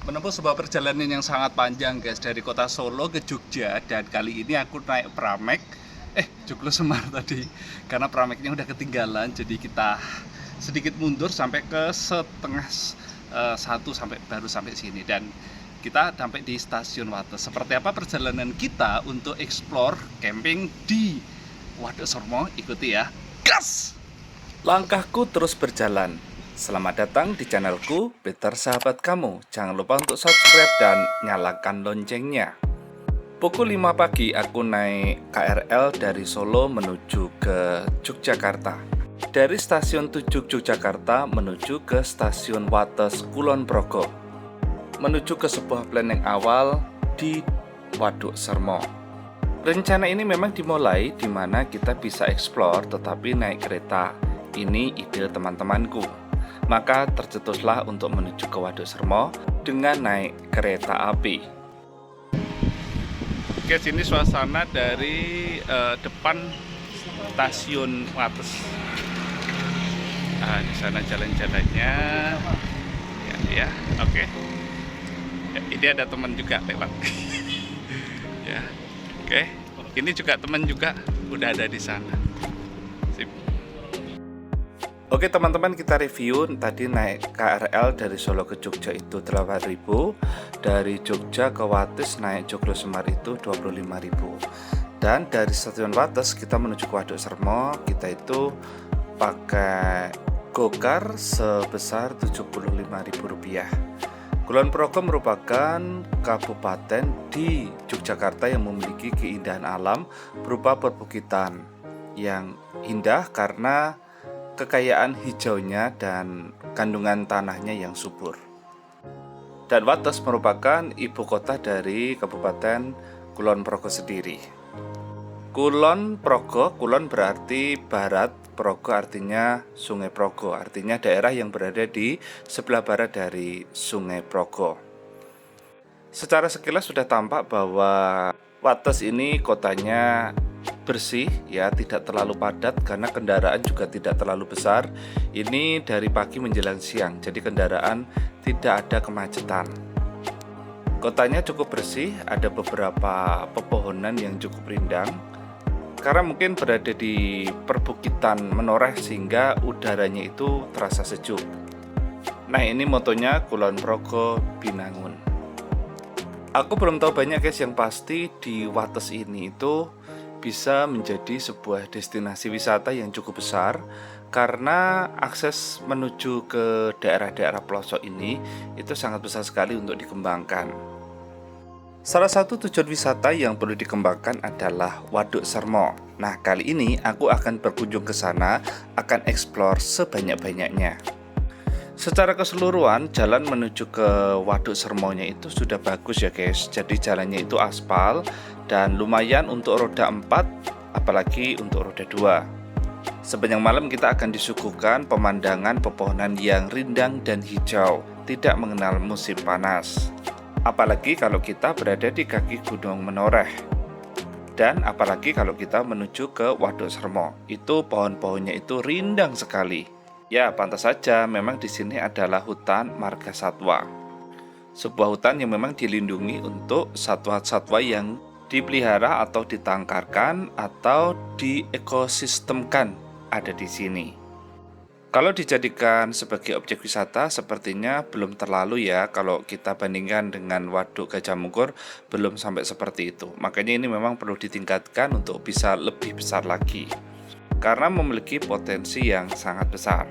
menempuh sebuah perjalanan yang sangat panjang guys, dari kota Solo ke Jogja. Dan kali ini aku naik Pramek Joglo Semar tadi, karena Prameknya udah ketinggalan. Jadi kita sedikit mundur sampai ke setengah satu, sampai baru sampai sini. Dan kita sampai di stasiun Wates. Seperti apa perjalanan kita untuk explore camping di Waduk Sermo? Ikuti ya, gas! Langkahku terus berjalan. Selamat datang di channelku, Peter Sahabat Kamu. Jangan lupa untuk subscribe dan nyalakan loncengnya. Pukul 5 pagi aku naik KRL dari Solo menuju ke Yogyakarta. Dari stasiun Tujuk Yogyakarta menuju ke stasiun Wates Kulon Progo, menuju ke sebuah planning awal di Waduk Sermo. Rencana ini memang dimulai di mana kita bisa explore tetapi naik kereta. Ini ide teman-temanku. Maka tercetuslah untuk menuju ke Waduk Sermo dengan naik kereta api. Oke, sini suasana dari depan stasiun Wates. Di sana jalan-jalannya. Ya, oke. Ya, ini ada teman juga lewat. Ya, oke. Ini juga teman juga udah ada di sana. Sip. Oke teman-teman, kita review tadi naik KRL dari Solo ke Jogja itu 8.000, dari Jogja ke Wates naik Joglo Semar itu 25.000, dan dari stasiun Wates kita menuju ke Waduk Sermo kita itu pakai gokar sebesar Rp75.000. Kulon Progo merupakan kabupaten di Yogyakarta yang memiliki keindahan alam berupa perbukitan yang indah karena kekayaan hijaunya dan kandungan tanahnya yang subur. Dan Wates merupakan ibu kota dari Kabupaten Kulon Progo sendiri. Kulon Progo, Kulon berarti barat, Progo artinya Sungai Progo, artinya daerah yang berada di sebelah barat dari Sungai Progo. Secara sekilas sudah tampak bahwa Wates ini kotanya bersih ya, tidak terlalu padat karena kendaraan juga tidak terlalu besar. Ini dari pagi menjelang siang, jadi kendaraan tidak ada kemacetan. Kotanya cukup bersih, ada beberapa pepohonan yang cukup rindang karena mungkin berada di perbukitan menoreh sehingga udaranya itu terasa sejuk. Nah, ini motonya Kulon Progo Binangun. Aku belum tahu banyak guys, yang pasti di Wates ini itu bisa menjadi sebuah destinasi wisata yang cukup besar karena akses menuju ke daerah-daerah pelosok ini itu sangat besar sekali untuk dikembangkan. Salah satu tujuan wisata yang perlu dikembangkan adalah Waduk Sermo. Nah, kali ini aku akan berkunjung ke sana, akan explore sebanyak-banyaknya. Secara keseluruhan, jalan menuju ke Waduk Sermonya itu sudah bagus ya guys. Jadi jalannya itu aspal dan lumayan untuk roda 4, apalagi untuk roda 2. Sepanjang malam kita akan disuguhkan pemandangan pepohonan yang rindang dan hijau, tidak mengenal musim panas. Apalagi kalau kita berada di kaki Gunung Menoreh. Dan apalagi kalau kita menuju ke Waduk Sermo, itu pohon-pohonnya itu rindang sekali. Ya, pantas saja memang di sini adalah hutan marga satwa. Sebuah hutan yang memang dilindungi untuk satwa-satwa yang dipelihara atau ditangkarkan atau diekosistemkan ada di sini. Kalau dijadikan sebagai objek wisata sepertinya belum terlalu ya, kalau kita bandingkan dengan Waduk Gajah Mungkur belum sampai seperti itu. Makanya ini memang perlu ditingkatkan untuk bisa lebih besar lagi karena memiliki potensi yang sangat besar.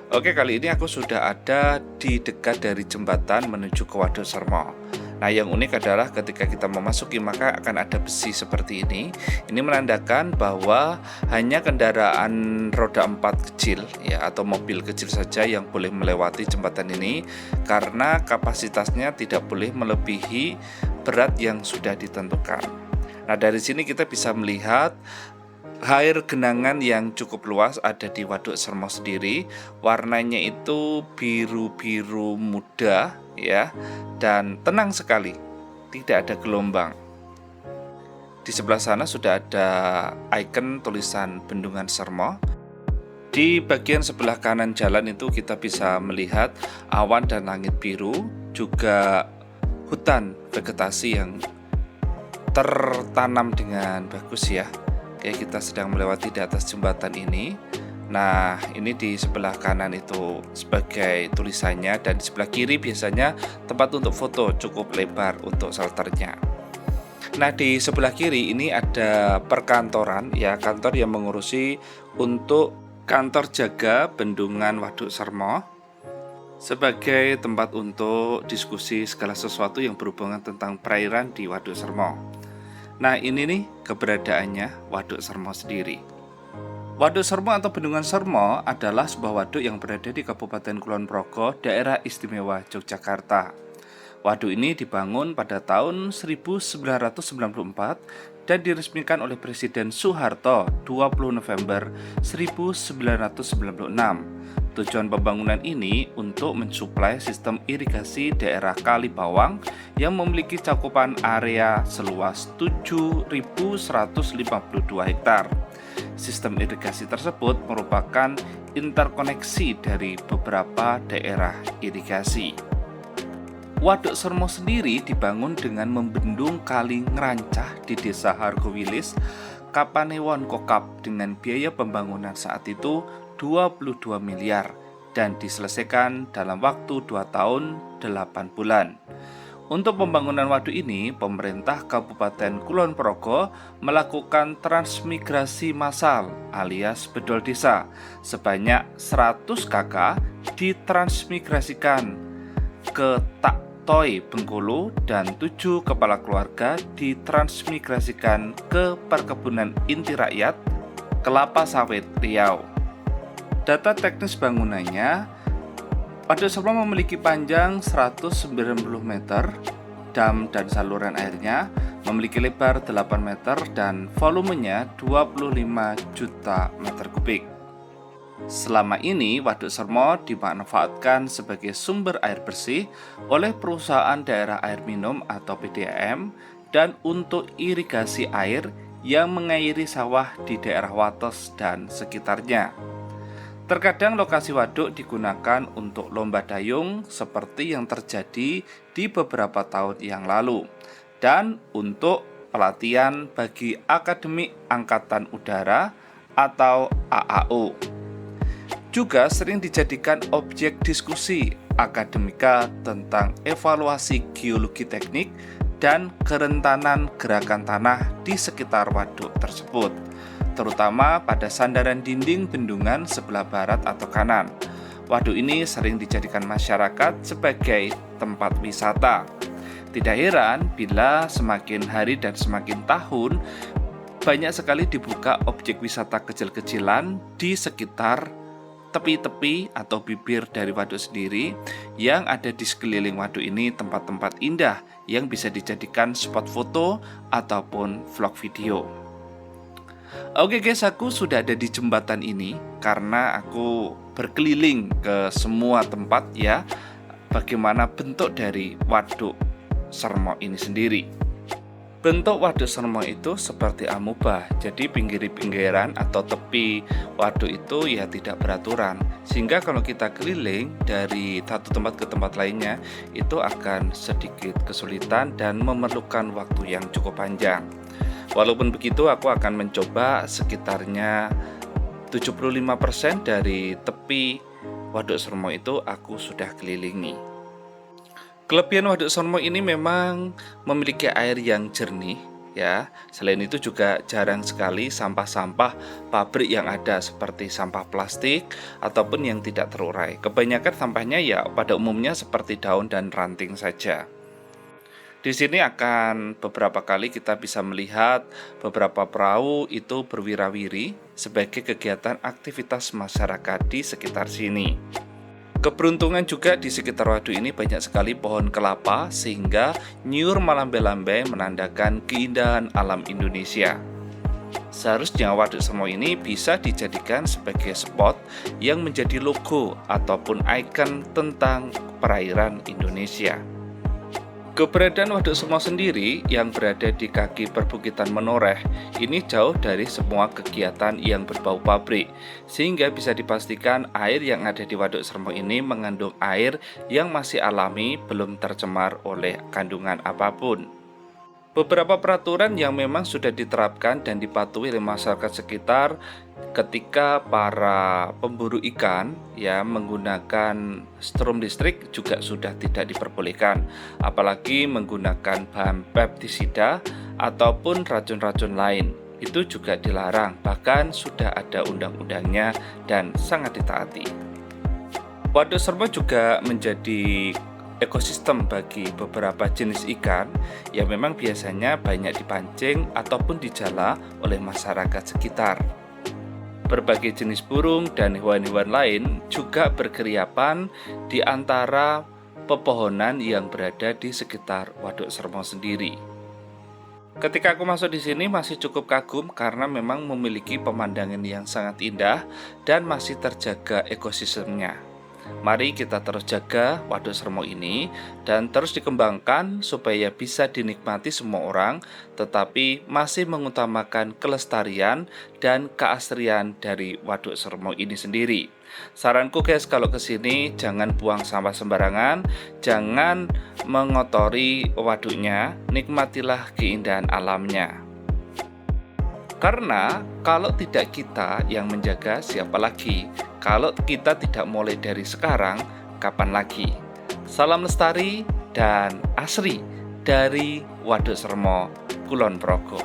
Oke, kali ini aku sudah ada di dekat dari jembatan menuju ke Waduk Sermo. Nah, yang unik adalah ketika kita memasuki maka akan ada besi seperti ini. Ini menandakan bahwa hanya kendaraan roda 4 kecil ya, atau mobil kecil saja yang boleh melewati jembatan ini karena kapasitasnya tidak boleh melebihi berat yang sudah ditentukan. Nah, dari sini kita bisa melihat air genangan yang cukup luas ada di Waduk Sermo sendiri. Warnanya itu biru-biru muda ya, dan tenang sekali, tidak ada gelombang. Di sebelah sana sudah ada ikon tulisan Bendungan Sermo. Di bagian sebelah kanan jalan itu kita bisa melihat awan dan langit biru juga hutan vegetasi yang tertanam dengan bagus ya. Oke, kita sedang melewati di atas jembatan ini. Nah, ini di sebelah kanan itu sebagai tulisannya, dan di sebelah kiri biasanya tempat untuk foto cukup lebar untuk shelternya. Nah, di sebelah kiri ini ada perkantoran ya, kantor yang mengurusi untuk kantor jaga bendungan Waduk Sermo sebagai tempat untuk diskusi segala sesuatu yang berhubungan tentang perairan di Waduk Sermo. Nah, ini nih keberadaannya Waduk Sermo sendiri. Waduk Sermo atau Bendungan Sermo adalah sebuah waduk yang berada di Kabupaten Kulon Progo, Daerah Istimewa Yogyakarta. Waduk ini dibangun pada tahun 1994 dan diresmikan oleh Presiden Soeharto 20 November 1996. Tujuan pembangunan ini untuk mensuplai sistem irigasi daerah Kali Bawang yang memiliki cakupan area seluas 7.152 hektar. Sistem irigasi tersebut merupakan interkoneksi dari beberapa daerah irigasi. Waduk Sermo sendiri dibangun dengan membendung Kali Ngerancah di Desa Hargowilis, Kapanewon Kokap dengan biaya pembangunan saat itu 22 miliar dan diselesaikan dalam waktu 2 tahun 8 bulan. Untuk pembangunan waduk ini, pemerintah Kabupaten Kulon Progo melakukan transmigrasi massal alias bedol desa sebanyak 100 kakak ditransmigrasikan ke Taktoy, Bengkulu, dan 7 kepala keluarga ditransmigrasikan ke Perkebunan Inti Rakyat, Kelapa Sawit, Riau. Data teknis bangunannya, Waduk Sermo memiliki panjang 190 meter, dam dan saluran airnya memiliki lebar 8 meter dan volumenya 25 juta meter kubik. Selama ini, Waduk Sermo dimanfaatkan sebagai sumber air bersih oleh perusahaan daerah air minum atau PDAM dan untuk irigasi air yang mengairi sawah di daerah Wates dan sekitarnya. Terkadang lokasi waduk digunakan untuk lomba dayung seperti yang terjadi di beberapa tahun yang lalu, dan untuk pelatihan bagi Akademi Angkatan Udara atau AAU. Juga sering dijadikan objek diskusi akademika tentang evaluasi geologi teknik dan kerentanan gerakan tanah di sekitar waduk tersebut, terutama pada sandaran dinding bendungan sebelah barat atau kanan. Waduk ini sering dijadikan masyarakat sebagai tempat wisata. Tidak heran bila semakin hari dan semakin tahun banyak sekali dibuka objek wisata kecil-kecilan di sekitar tepi-tepi atau bibir dari waduk sendiri. Yang ada di sekeliling waduk ini tempat-tempat indah yang bisa dijadikan spot foto ataupun vlog video. Oke guys, aku sudah ada di jembatan ini karena aku berkeliling ke semua tempat ya, bagaimana bentuk dari Waduk Sermo ini sendiri. Bentuk Waduk Sermo itu seperti amuba, jadi pinggir-pinggiran atau tepi waduk itu ya tidak beraturan, sehingga kalau kita keliling dari satu tempat ke tempat lainnya itu akan sedikit kesulitan dan memerlukan waktu yang cukup panjang. Walaupun begitu, aku akan mencoba sekitarnya 75% dari tepi Waduk Sermo itu aku sudah kelilingi. Kelebihan Waduk Sermo ini memang memiliki air yang jernih ya. Selain itu juga jarang sekali sampah-sampah pabrik yang ada seperti sampah plastik ataupun yang tidak terurai. Kebanyakan sampahnya ya pada umumnya seperti daun dan ranting saja. Di sini akan beberapa kali kita bisa melihat beberapa perahu itu berwira-wiri sebagai kegiatan aktivitas masyarakat di sekitar sini. Keberuntungan juga di sekitar waduk ini banyak sekali pohon kelapa sehingga nyiur melambai-lambai menandakan keindahan alam Indonesia. Seharusnya Waduk Sermo ini bisa dijadikan sebagai spot yang menjadi logo ataupun ikon tentang perairan Indonesia. Keberadaan Waduk Sermo sendiri yang berada di kaki perbukitan Menoreh ini jauh dari semua kegiatan yang berbau pabrik, sehingga bisa dipastikan air yang ada di Waduk Sermo ini mengandung air yang masih alami, belum tercemar oleh kandungan apapun. Beberapa peraturan yang memang sudah diterapkan dan dipatuhi oleh masyarakat sekitar ketika para pemburu ikan menggunakan strum listrik juga sudah tidak diperbolehkan, apalagi menggunakan bahan pestisida ataupun racun-racun lain. Itu juga dilarang, bahkan sudah ada undang-undangnya dan sangat ditaati. Waduk Sermo juga menjadi ekosistem bagi beberapa jenis ikan yang memang biasanya banyak dipancing ataupun dijala oleh masyarakat sekitar. Berbagai jenis burung dan hewan-hewan lain juga berkeriapan di antara pepohonan yang berada di sekitar Waduk Sermo sendiri. Ketika aku masuk di sini masih cukup kagum karena memang memiliki pemandangan yang sangat indah dan masih terjaga ekosistemnya. Mari kita terus jaga Waduk Sermo ini dan terus dikembangkan supaya bisa dinikmati semua orang, tetapi masih mengutamakan kelestarian dan keasrian dari Waduk Sermo ini sendiri. Saranku guys, kalau kesini jangan buang sampah sembarangan, jangan mengotori waduknya, nikmatilah keindahan alamnya. Karena kalau tidak kita yang menjaga, siapa lagi? Kalau kita tidak mulai dari sekarang, kapan lagi? Salam lestari dan asri dari Waduk Sermo, Kulon Progo,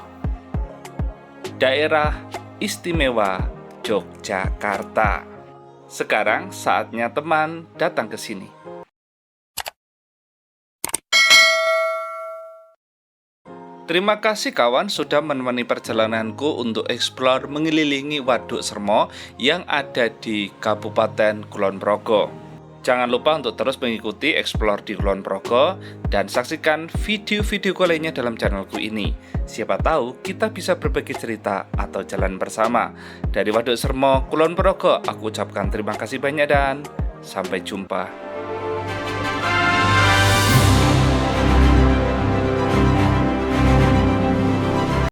Daerah Istimewa Yogyakarta. Sekarang saatnya teman datang ke sini. Terima kasih kawan sudah menemani perjalananku untuk eksplor mengelilingi Waduk Sermo yang ada di Kabupaten Kulon Progo. Jangan lupa untuk terus mengikuti eksplor di Kulon Progo dan saksikan video-video lainnya dalam channelku ini. Siapa tahu kita bisa berbagi cerita atau jalan bersama. Dari Waduk Sermo, Kulon Progo, aku ucapkan terima kasih banyak dan sampai jumpa.